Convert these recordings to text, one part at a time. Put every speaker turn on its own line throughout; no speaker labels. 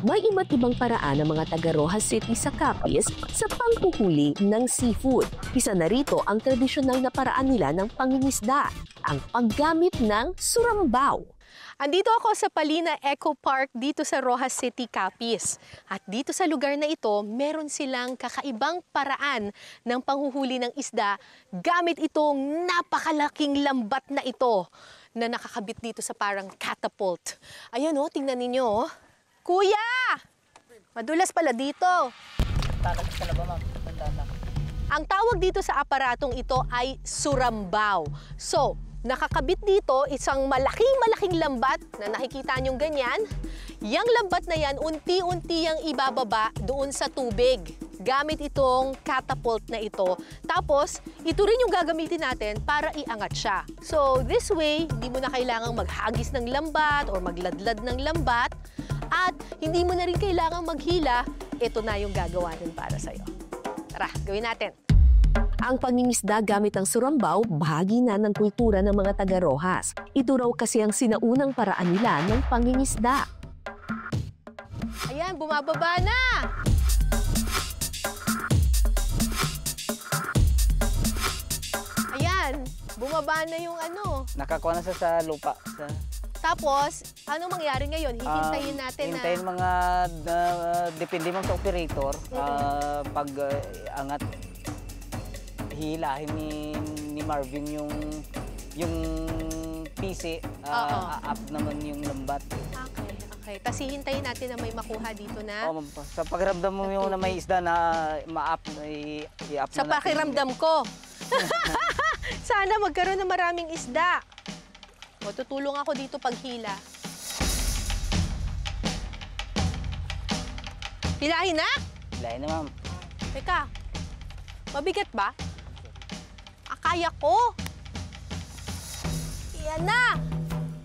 May iba't ibang paraan ng mga taga Rojas City sa Capiz sa panghuhuli ng seafood. Isa na rito ang tradisyonal na paraan nila ng pangingisda, ang paggamit ng surambaw.
Andito ako sa Palina Eco Park dito sa Rojas City, Capiz. At dito sa lugar na ito, meron silang kakaibang paraan ng panghuhuli ng isda gamit itong napakalaking lambat na ito na nakakabit dito sa parang catapult. Ayan o, tingnan ninyo o. Kuya! Madulas pala dito. Ang tawag dito sa aparatong ito ay surambaw. So, nakakabit dito isang malaking lambat na nakikita nyong ganyan. Yang lambat na yan, unti-unti yang ibababa doon sa tubig gamit itong catapult na ito. Tapos, ito rin yung gagamitin natin para iangat siya. So, this way, hindi mo na kailangang maghagis ng lambat or magladlad ng lambat. At hindi mo na rin kailangang maghila. Ito na yung gagawa din para sa'yo. Tara, gawin natin.
Ang pangingisda gamit ang surambaw, bahagi na ng kultura ng mga taga Rojas. Ito raw kasi ang sinaunang paraan nila ng pangingisda.
Ayan, bumababa na! Ayan, bumaba na yung ano.
Nakakuha na sa lupa.
Tapos, anong mangyari ngayon? Hihintayin natin
hintayin mga, depende man sa operator, pag angat, hihilahin ni Marvin yung PC, up naman yung lambat.
Okay. Tapos hihintayin natin na may makuha dito na.
Sa pakiramdam mo yung na may isda na ma-up, i-up
sa
na natin.
pakiramdam ko. Sana magkaroon ng maraming isda. O, tutulong ako dito paghila. Hilahin na?
Hilahin na, ma'am.
Teka, mabigat ba? Kaya ko. Yan na.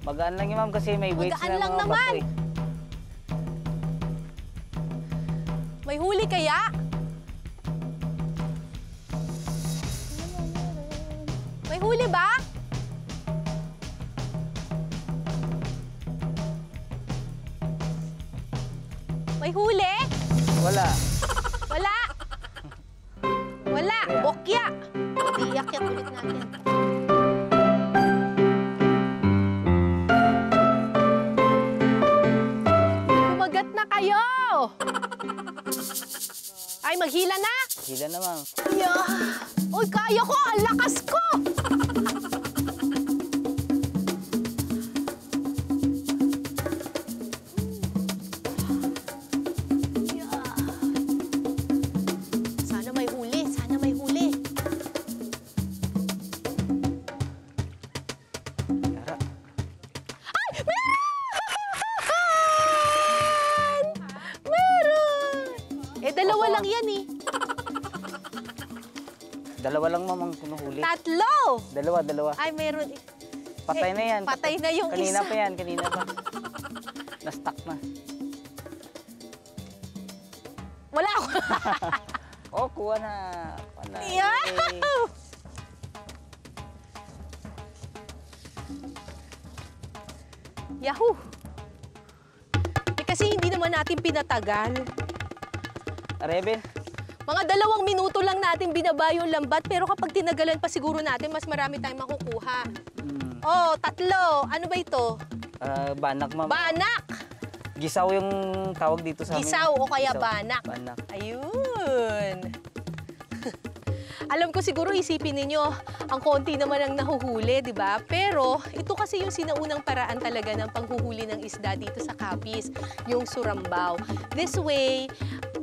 Magaan lang yun, ma'am, kasi may weights na
lang
mga
naman.
bato eh.
May huli kaya? May huli ba? May huli?
Wala.
Wala. Wala. Bokya. Iyak-yak ulit natin. Kumagat na kayo! Ay, maghila na?
Hila na, ma'am.
Yeah. Uy, kaya ko! Ang lakas ko! Dalawa lang yan eh.
Dalawa lang, ma'am, ang kunuhuli.
Tatlo!
Dalawa.
Ay, meron.
Patay na yan.
Patay na yung
kanina
isa.
Kanina pa. Na-stuck na.
Wala ako.
Kuha na.
Yeah! Yahoo! Kasi hindi naman natin pinatagal.
Rebel?
Mga 2 minuto lang natin binaba yung lambat, pero kapag tinagalan pa siguro natin, mas marami tayong makukuha. Oh, 3. Ano ba ito?
Banak, ma'am.
Banak!
Gisaw yung tawag dito sa amin.
Gisaw o kaya
Gisaw.
banak.
Banak.
Ayun. Alam ko siguro isipin ninyo, ang konti naman ang nahuhuli, di ba? Pero ito kasi yung sinaunang paraan talaga ng panghuhuli ng isda dito sa Capiz, yung surambaw. This way,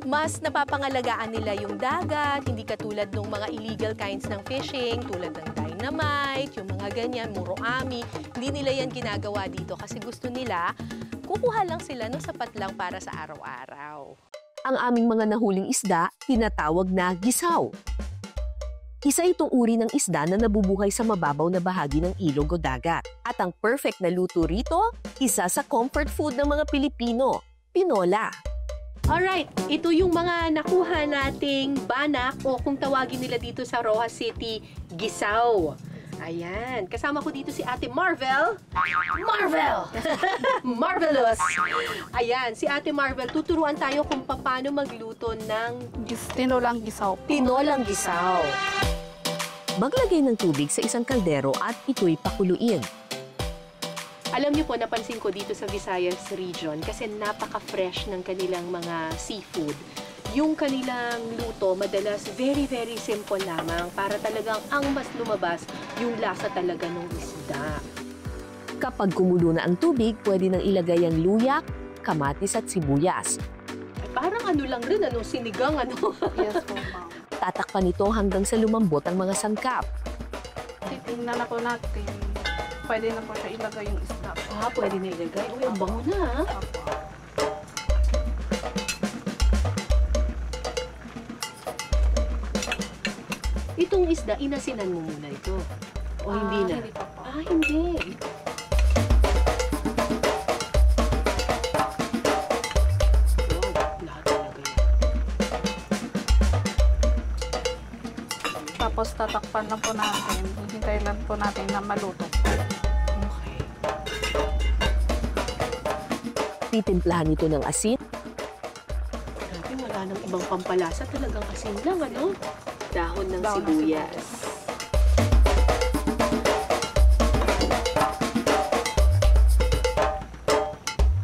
mas napapangalagaan nila yung dagat, hindi katulad ng mga illegal kinds ng fishing, tulad ng dynamite, yung mga ganyan, muroami. Hindi nila yan ginagawa dito kasi gusto nila, kukuha lang sila ng sapat lang para sa araw-araw.
Ang aming mga nahuling isda, tinatawag na gisaw. Isa itong uri ng isda na nabubuhay sa mababaw na bahagi ng ilog o dagat. At ang perfect na luto rito, isa sa comfort food ng mga Pilipino, pinola.
Alright, ito yung mga nakuha nating banak o kung tawagin nila dito sa Rojas City, gisaw. Ayan. Kasama ko dito si Ate Marvel. Marvel! Marvelous! Ayan, si Ate Marvel, tuturuan tayo kung paano magluto ng
Tinolang gisaw po.
tinolang gisaw.
Maglagay ng tubig sa isang kaldero at ito'y pakuluin.
Alam niyo po, napansin ko dito sa Visayas region kasi napaka-fresh ng kanilang mga seafood. Yung kanilang luto, madalas very, very simple lamang para talagang ang mas lumabas yung lasa talaga ng isda.
Kapag kumulo na ang tubig, pwede nang ilagay ang luya, kamatis at sibuyas.
Ay, parang ano lang rin, ano, sinigang, ano.
Yes po, ma'am.
Tatakpan ito hanggang sa lumambot ang mga sangkap.
Titingnan na po natin. Pwede na po siya ilagay yung isda.
Pwede na ilagay. Uy, ang bango na, ha?
Opo.
Itong isda, inasinan mo muna ito. O hindi na?
Hindi pa po.
Hindi. Wow, lahat talaga yan.
Tapos tatakpan lang po natin. Hintay lang po natin na maluto.
Okay.
Titimplahan ito ng asin,
Grabe, wala nang ibang pampalasa. Talagang asin lang, ano? Dahon ng
Dahon ng
sibuyas.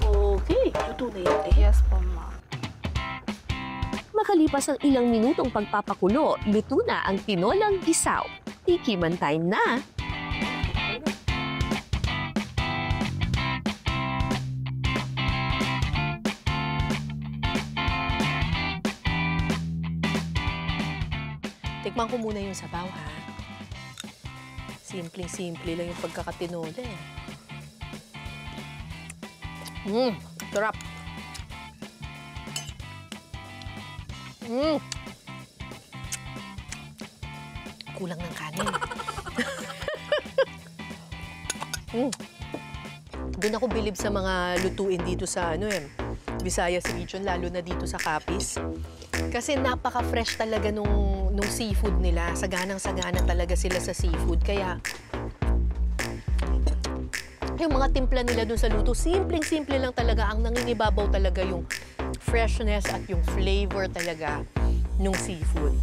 Okay, luto na yan, eh.
Yes po, ma'am.
makalipas ang ilang minutong pagpapakulo, luto na ang tinolang gisaw. Tikiman time na!
Tikman ko muna yung sabaw, ha? Simpleng-simple lang yung pagkakatinola, eh. Sarap. Kulang ng kanin. Doon ako bilib sa mga lutuin dito sa Visayas region, lalo na dito sa Capiz. Kasi napaka-fresh talaga nung seafood nila. Saganang-sagana talaga sila sa seafood. Kaya yung mga timpla nila dun sa luto, simpleng-simple lang talaga. Ang nangingibabaw talaga yung freshness at yung flavor talaga nung seafood.